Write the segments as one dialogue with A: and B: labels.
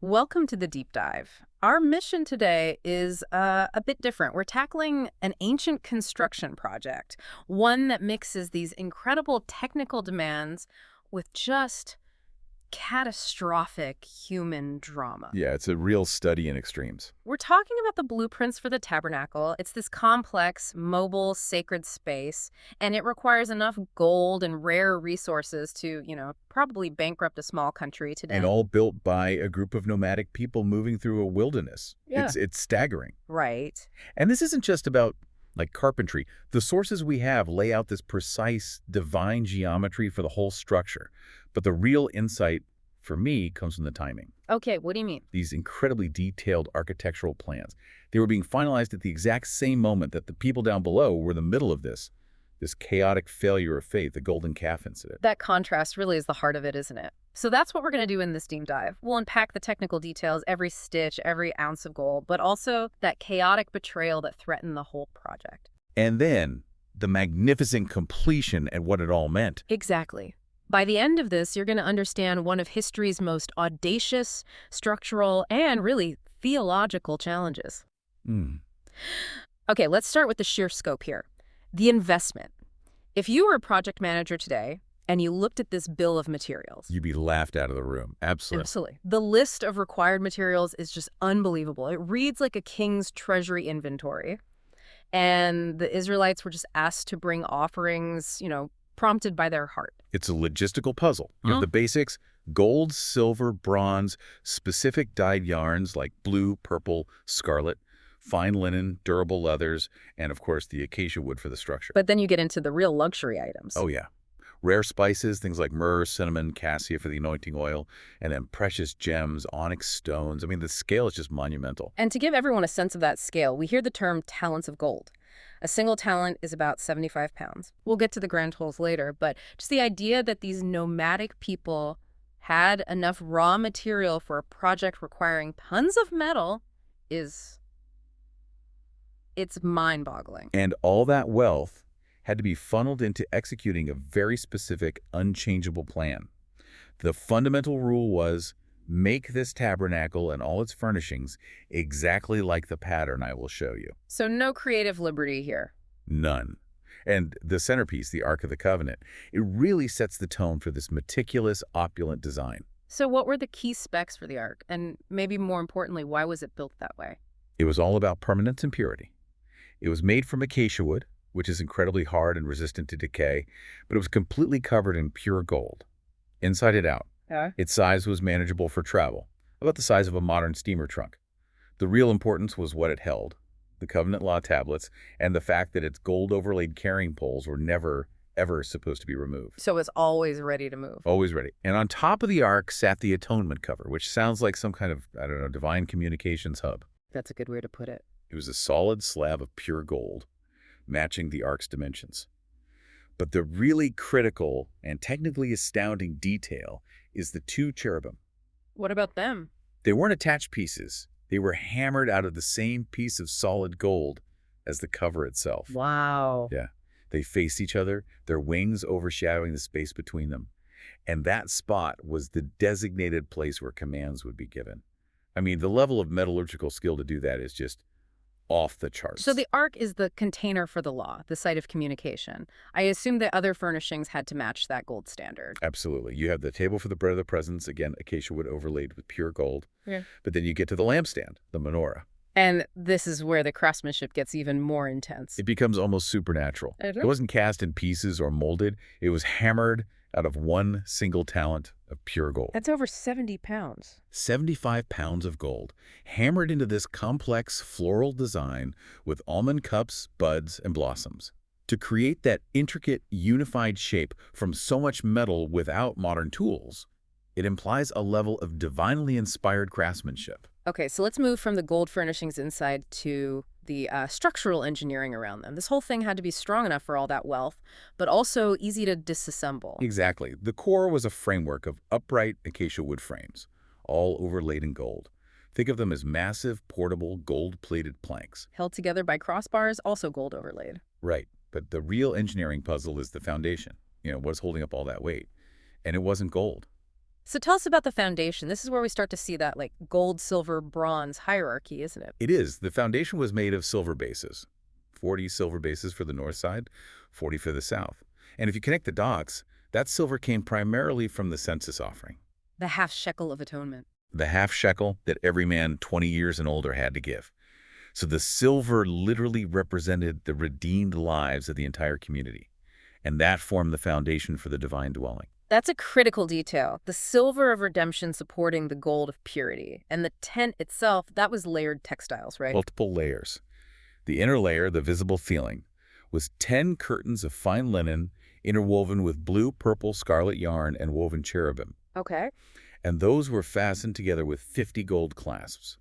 A: Welcome to the Deep Dive. Our mission today is a bit different. We're tackling an ancient construction project, one that mixes these incredible technical demands with just catastrophic human drama.
B: Yeah, it's a real study in extremes.
A: We're talking about the blueprints for the Tabernacle. It's this complex, mobile, sacred space, and it requires enough gold and rare resources to, probably bankrupt a small country
B: And
A: today.
B: all built by a group of nomadic people moving through a wilderness.
A: Yeah.
B: It's staggering.
A: Right.
B: And this isn't just about, like, carpentry. The sources we have lay out this precise, divine geometry for the whole structure. But the real insight, for me, comes from the timing.
A: Okay, what do you mean?
B: These incredibly detailed architectural plans. They were being finalized at the exact same moment that the people down below were in the middle of this chaotic failure of faith, the Golden Calf incident.
A: That contrast really is the heart of it, isn't it? So that's what we're going to do in this deep dive. We'll unpack the technical details, every stitch, every ounce of gold, but also that chaotic betrayal that threatened the whole project.
B: And then the magnificent completion and what it all meant.
A: Exactly. By the end of this, you're going to understand one of history's most audacious, structural, and really theological challenges.
B: Hmm.
A: Okay, let's start with the sheer scope here. The investment. If you were a project manager today and you looked at this bill of materials,
B: You'd be laughed out of the room. Absolutely.
A: absolutely. The list of required materials is just unbelievable. It reads like a king's treasury inventory. And the Israelites were just asked to bring offerings, prompted by their heart.
B: It's a logistical puzzle. You have the basics: gold, silver, bronze, specific dyed yarns like blue, purple, scarlet, fine linen, durable leathers, and of course the acacia wood for the structure.
A: But then you get into the real luxury items.
B: Oh yeah. Rare spices, things like myrrh, cinnamon, cassia for the anointing oil, and then precious gems, onyx stones. I mean, the scale is just monumental.
A: And to give everyone a sense of that scale, we hear the term talents of gold. A single talent is about 75 pounds. We'll get to the grand totals later, but just the idea that these nomadic people had enough raw material for a project requiring tons of metal it's mind-boggling.
B: And all that wealth had to be funneled into executing a very specific, unchangeable plan. The fundamental rule was, make this tabernacle and all its furnishings exactly like the pattern I will show you.
A: So no creative liberty here.
B: None. And the centerpiece, the Ark of the Covenant, it really sets the tone for this meticulous, opulent design.
A: So what were the key specs for the Ark? And maybe more importantly, why was it built that way?
B: It was all about permanence and purity. It was made from acacia wood, which is incredibly hard and resistant to decay, but it was completely covered in pure gold, inside and out.
A: Yeah.
B: Its size was manageable for travel, about the size of a modern steamer trunk. The real importance was what it held, the covenant law tablets, and the fact that its gold-overlaid carrying poles were never, ever supposed to be removed.
A: So it's always ready to move.
B: Always ready. And on top of the ark sat the atonement cover, which sounds like some kind of, divine communications hub.
A: That's a good way to put it.
B: It was a solid slab of pure gold, matching the ark's dimensions. But the really critical and technically astounding detail is the two cherubim.
A: What about them?
B: They weren't attached pieces. They were hammered out of the same piece of solid gold as the cover itself.
A: Wow.
B: Yeah. They faced each other, their wings overshadowing the space between them. And that spot was the designated place where commands would be given. I mean, the level of metallurgical skill to do that is just off the charts.
A: So the Ark is the container for the law, the site of communication. I assume that other furnishings had to match that gold standard.
B: Absolutely. You have the table for the bread of the presence, again, acacia wood overlaid with pure gold.
A: Yeah.
B: But then you get to the lampstand, the menorah.
A: And this is where the craftsmanship gets even more intense.
B: It becomes almost supernatural. It wasn't cast in pieces or molded. It was hammered out of one single talent of pure gold.
A: That's over 70 pounds.
B: 75 pounds of gold, hammered into this complex floral design with almond cups, buds, and blossoms. To create that intricate, unified shape from so much metal without modern tools, it implies a level of divinely inspired craftsmanship.
A: Okay, so let's move from the gold furnishings inside to the structural engineering around them. This whole thing had to be strong enough for all that wealth, but also easy to disassemble.
B: Exactly. The core was a framework of upright acacia wood frames, all overlaid in gold. Think of them as massive, portable, gold-plated planks.
A: Held together by crossbars, also gold overlaid.
B: Right. But the real engineering puzzle is the foundation. What's holding up all that weight? And it wasn't gold.
A: So tell us about the foundation. This is where we start to see that like gold, silver, bronze hierarchy, isn't it?
B: It is. The foundation was made of silver bases. 40 silver bases for the north side, 40 for the south. And if you connect the dots, that silver came primarily from the census offering,
A: The half shekel of atonement.
B: the half shekel that every man 20 years and older had to give. So the silver literally represented the redeemed lives of the entire community. And that formed the foundation for the divine dwelling.
A: That's a critical detail. The silver of redemption supporting the gold of purity. And the tent itself, that was layered textiles, right?
B: Multiple layers. The inner layer, the visible ceiling, was 10 curtains of fine linen interwoven with blue, purple, scarlet yarn and woven cherubim.
A: Okay.
B: And those were fastened together with 50 gold clasps.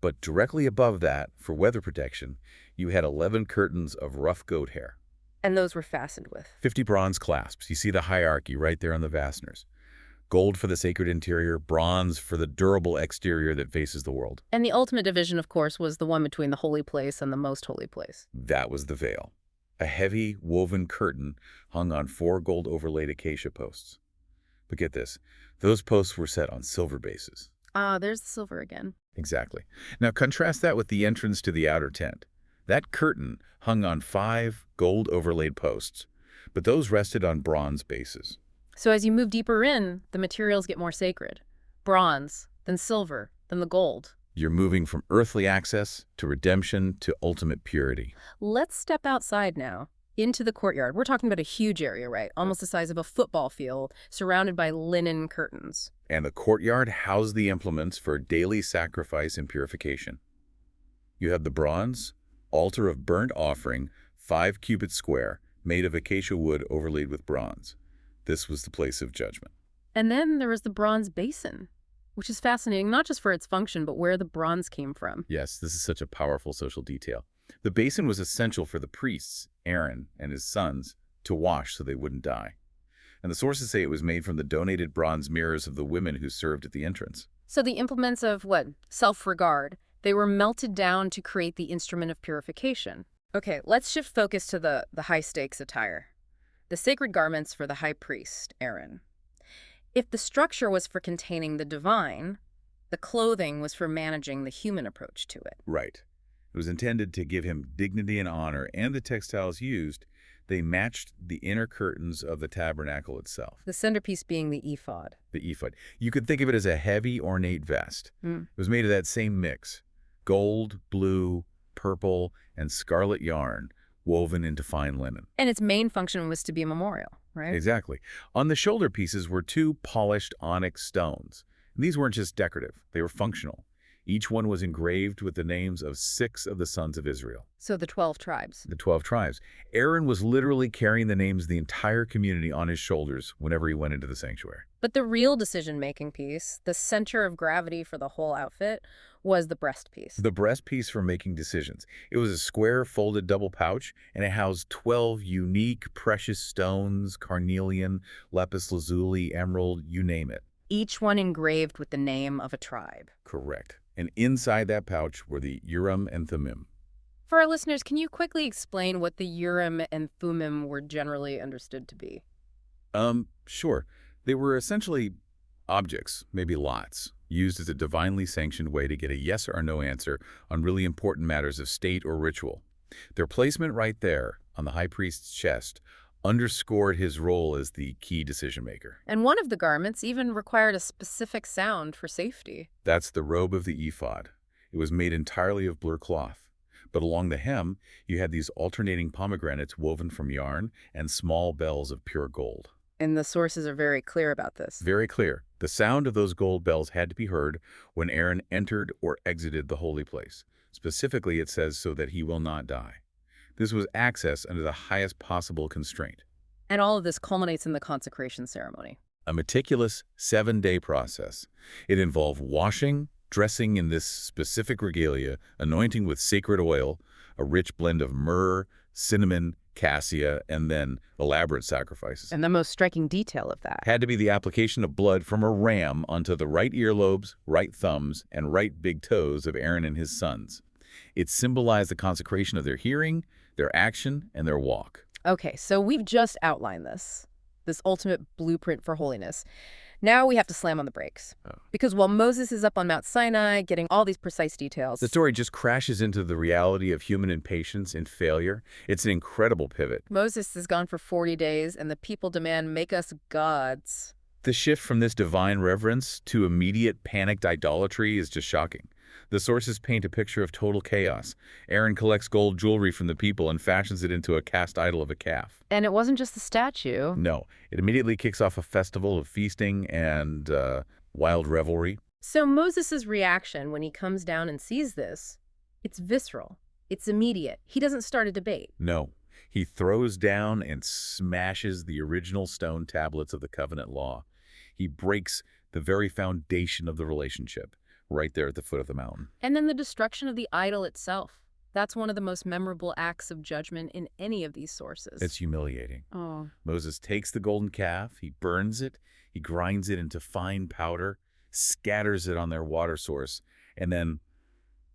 B: But directly above that, for weather protection, you had 11 curtains of rough goat hair.
A: And those were fastened with.
B: 50 bronze clasps. You see the hierarchy right there on the fasteners. Gold for the sacred interior, bronze for the durable exterior that faces the world.
A: And the ultimate division, of course, was the one between the holy place and the most holy place.
B: That was the veil. A heavy woven curtain hung on 4 gold overlaid acacia posts. But get this, those posts were set on silver bases.
A: Ah, there's the silver again.
B: Exactly. Now contrast that with the entrance to the outer tent. That curtain hung on 5 gold overlaid posts, but those rested on bronze bases.
A: So as you move deeper in, the materials get more sacred. Bronze, then silver, then the gold.
B: You're moving from earthly access to redemption to ultimate purity.
A: Let's step outside now, into the courtyard. We're talking about a huge area, right? Almost the size of a football field, surrounded by linen curtains.
B: And the courtyard housed the implements for daily sacrifice and purification. You have the bronze altar of burnt offering, 5 cubits square, made of acacia wood overlaid with bronze. This was the place of judgment.
A: And then there was the bronze basin, which is fascinating, not just for its function, but where the bronze came from.
B: Yes, this is such a powerful social detail. The basin was essential for the priests, Aaron and his sons, to wash so they wouldn't die. And the sources say it was made from the donated bronze mirrors of the women who served at the entrance.
A: So the implements of what? Self-regard. They were melted down to create the instrument of purification. Okay, let's shift focus to the high-stakes attire. The sacred garments for the high priest, Aaron. If the structure was for containing the divine, the clothing was for managing the human approach to it.
B: Right. It was intended to give him dignity and honor, and the textiles used, they matched the inner curtains of the tabernacle itself.
A: The centerpiece being the ephod.
B: The ephod. You could think of it as a heavy, ornate vest. It was made of that same mix, gold, blue, purple, and scarlet yarn woven into fine linen.
A: And its main function was to be a memorial, right?
B: Exactly. On the shoulder pieces were 2 polished onyx stones. And these weren't just decorative, they were functional. Each one was engraved with the names of 6 of the sons of Israel.
A: So the 12 tribes.
B: The 12 tribes. Aaron was literally carrying the names of the entire community on his shoulders whenever he went into the sanctuary.
A: But the real decision-making piece, the center of gravity for the whole outfit, was the breast piece.
B: The breast piece for making decisions. It was a square folded double pouch, and it housed 12 unique precious stones, carnelian, lapis lazuli, emerald, you name it.
A: Each one engraved with the name of a tribe.
B: Correct. And inside that pouch were the Urim and Thummim.
A: For our listeners, can you quickly explain what the Urim and Thummim were generally understood to be?
B: Sure. They were essentially objects, maybe lots, used as a divinely sanctioned way to get a yes or no answer on really important matters of state or ritual. Their placement right there on the high priest's chest underscored his role as the key decision maker.
A: And one of the garments even required a specific sound for safety.
B: That's the robe of the ephod. It was made entirely of blur cloth. But along the hem, you had these alternating pomegranates woven from yarn and small bells of pure gold.
A: And the sources are very clear about this.
B: Very clear. The sound of those gold bells had to be heard when Aaron entered or exited the holy place. Specifically, it says so that he will not die. This was access under the highest possible constraint.
A: And all of this culminates in the consecration ceremony.
B: A meticulous 7-day process. It involved washing, dressing in this specific regalia, anointing with sacred oil, a rich blend of myrrh, cinnamon, cassia, and then elaborate sacrifices.
A: And the most striking detail of that
B: Had to be the application of blood from a ram onto the right earlobes, right thumbs, and right big toes of Aaron and his sons. It symbolized the consecration of their hearing, their action, and their walk.
A: Okay, so we've just outlined this. this ultimate blueprint for holiness. Now we have to slam on the brakes.
B: Oh.
A: Because while Moses is up on Mount Sinai getting all these precise details,
B: The story just crashes into the reality of human impatience and failure. It's an incredible pivot.
A: Moses is gone for 40 days and the people demand, make us gods.
B: The shift from this divine reverence to immediate panicked idolatry is just shocking. The sources paint a picture of total chaos. Aaron collects gold jewelry from the people and fashions it into a cast idol of a calf.
A: And it wasn't just the statue.
B: No, it immediately kicks off a festival of feasting and wild revelry.
A: So Moses' reaction when he comes down and sees this, it's visceral. It's immediate. He doesn't start a debate.
B: No, he throws down and smashes the original stone tablets of the covenant law. He breaks the very foundation of the relationship right there at the foot of the mountain.
A: And then the destruction of the idol itself. That's one of the most memorable acts of judgment in any of these sources.
B: It's humiliating.
A: Oh.
B: Moses takes the golden calf, he burns it, he grinds it into fine powder, scatters it on their water source, and then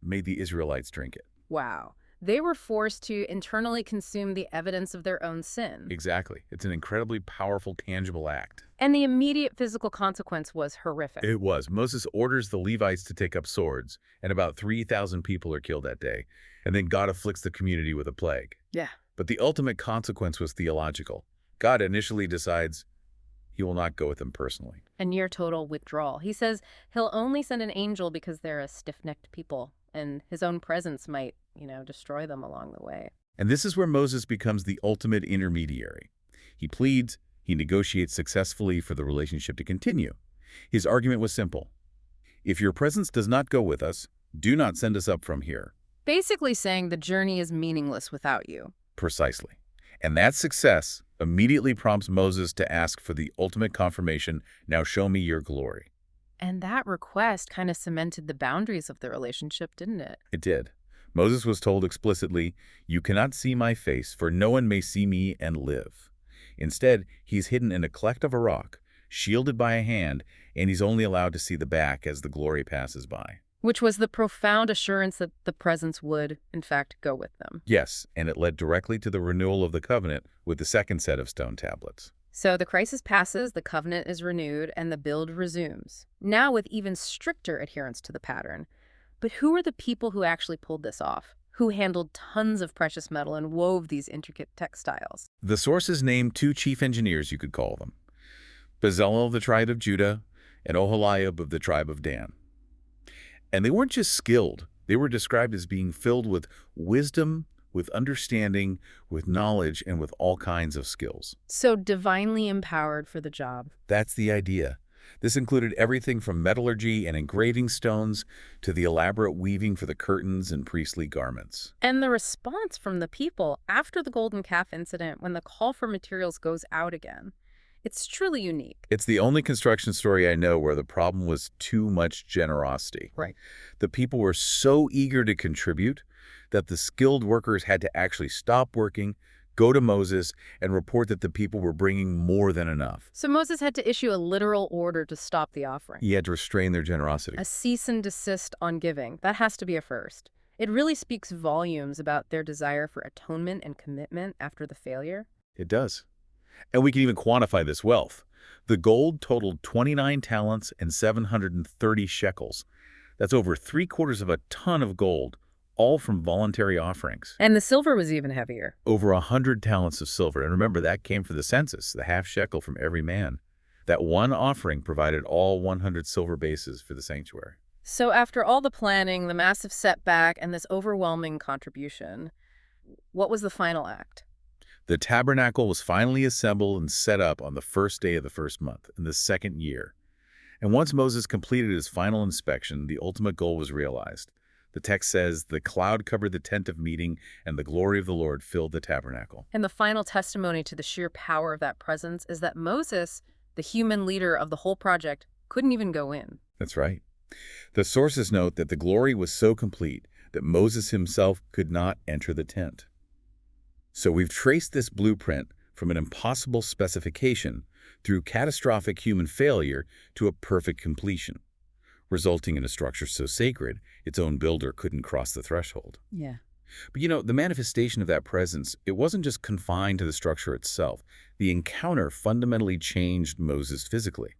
B: made the Israelites drink it.
A: Wow. They were forced to internally consume the evidence of their own sin.
B: Exactly. It's an incredibly powerful, tangible act.
A: And the immediate physical consequence was horrific.
B: It was. Moses orders the Levites to take up swords, and about 3,000 people are killed that day. And then God afflicts the community with a plague.
A: Yeah.
B: But the ultimate consequence was theological. God initially decides he will not go with them personally.
A: A near total withdrawal. He says he'll only send an angel because they're a stiff-necked people, and his own presence might, destroy them along the way.
B: And this is where Moses becomes the ultimate intermediary. He pleads, he negotiates successfully for the relationship to continue. His argument was simple. If your presence does not go with us, do not send us up from here.
A: Basically saying the journey is meaningless without you.
B: Precisely. And that success immediately prompts Moses to ask for the ultimate confirmation, now show me your glory.
A: And that request kind of cemented the boundaries of the relationship, didn't it?
B: It did. Moses was told explicitly, you cannot see my face, for no one may see me and live. Instead, he's hidden in a cleft of a rock, shielded by a hand, and he's only allowed to see the back as the glory passes by.
A: Which was the profound assurance that the presence would, in fact, go with them.
B: Yes, and it led directly to the renewal of the covenant with the second set of stone tablets.
A: So the crisis passes, the covenant is renewed, and the build resumes. Now with even stricter adherence to the pattern. But who are the people who actually pulled this off? Who handled tons of precious metal and wove these intricate textiles?
B: The sources name two chief engineers, you could call them. Bezalel of the tribe of Judah and Oholiab of the tribe of Dan. And they weren't just skilled. They were described as being filled with wisdom, with understanding, with knowledge, and with all kinds of skills.
A: So divinely empowered for the job.
B: That's the idea. This included everything from metallurgy and engraving stones to the elaborate weaving for the curtains and priestly garments.
A: And the response from the people after the golden calf incident, when the call for materials goes out again, it's truly unique.
B: It's the only construction story I know where the problem was too much generosity.
A: Right.
B: The people were so eager to contribute that the skilled workers had to actually stop working, go to Moses, and report that the people were bringing more than enough.
A: So Moses had to issue a literal order to stop the offering.
B: He had to restrain their generosity.
A: A cease and desist on giving. That has to be a first. It really speaks volumes about their desire for atonement and commitment after the failure.
B: It does. And we can even quantify this wealth. The gold totaled 29 talents and 730 shekels. That's over 3/4 of a ton of gold, all from voluntary offerings.
A: And the silver was even heavier.
B: Over 100 talents of silver. And remember, that came from the census, the half shekel from every man. That one offering provided all 100 silver bases for the sanctuary.
A: So after all the planning, the massive setback, and this overwhelming contribution, what was the final act?
B: The tabernacle was finally assembled and set up on the first day of the first month, in the second year. And once Moses completed his final inspection, the ultimate goal was realized. The text says, the cloud covered the tent of meeting, and the glory of the Lord filled the tabernacle.
A: And the final testimony to the sheer power of that presence is that Moses, the human leader of the whole project, couldn't even go in.
B: That's right. The sources note that the glory was so complete that Moses himself could not enter the tent. So we've traced this blueprint from an impossible specification through catastrophic human failure to a perfect completion, resulting in a structure so sacred its own builder couldn't cross the threshold.
A: Yeah.
B: But the manifestation of that presence, it wasn't just confined to the structure itself. The encounter fundamentally changed Moses physically,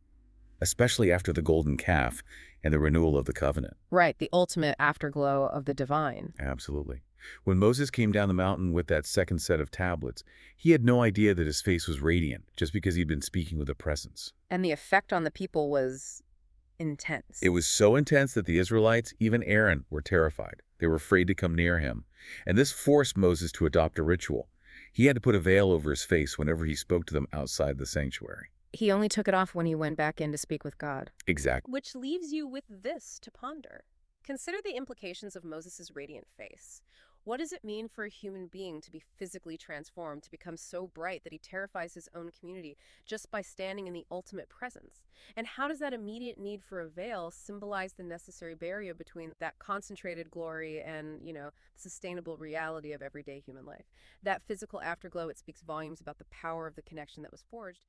B: especially after the golden calf and the renewal of the covenant.
A: Right, the ultimate afterglow of the divine.
B: Absolutely. When Moses came down the mountain with that second set of tablets, he had no idea that his face was radiant just because he'd been speaking with a presence.
A: And the effect on the people was
B: It
A: intense.
B: was so intense that the Israelites, even Aaron, were terrified. They were afraid to come near him. And this forced Moses to adopt a ritual. He had to put a veil over his face whenever he spoke to them outside the sanctuary.
A: He only took it off when he went back in to speak with God.
B: Exactly.
A: Which leaves you with this to ponder. Consider the implications of Moses' radiant face. What does it mean for a human being to be physically transformed, to become so bright that he terrifies his own community just by standing in the ultimate presence? And how does that immediate need for a veil symbolize the necessary barrier between that concentrated glory and, the sustainable reality of everyday human life? That physical afterglow, it speaks volumes about the power of the connection that was forged.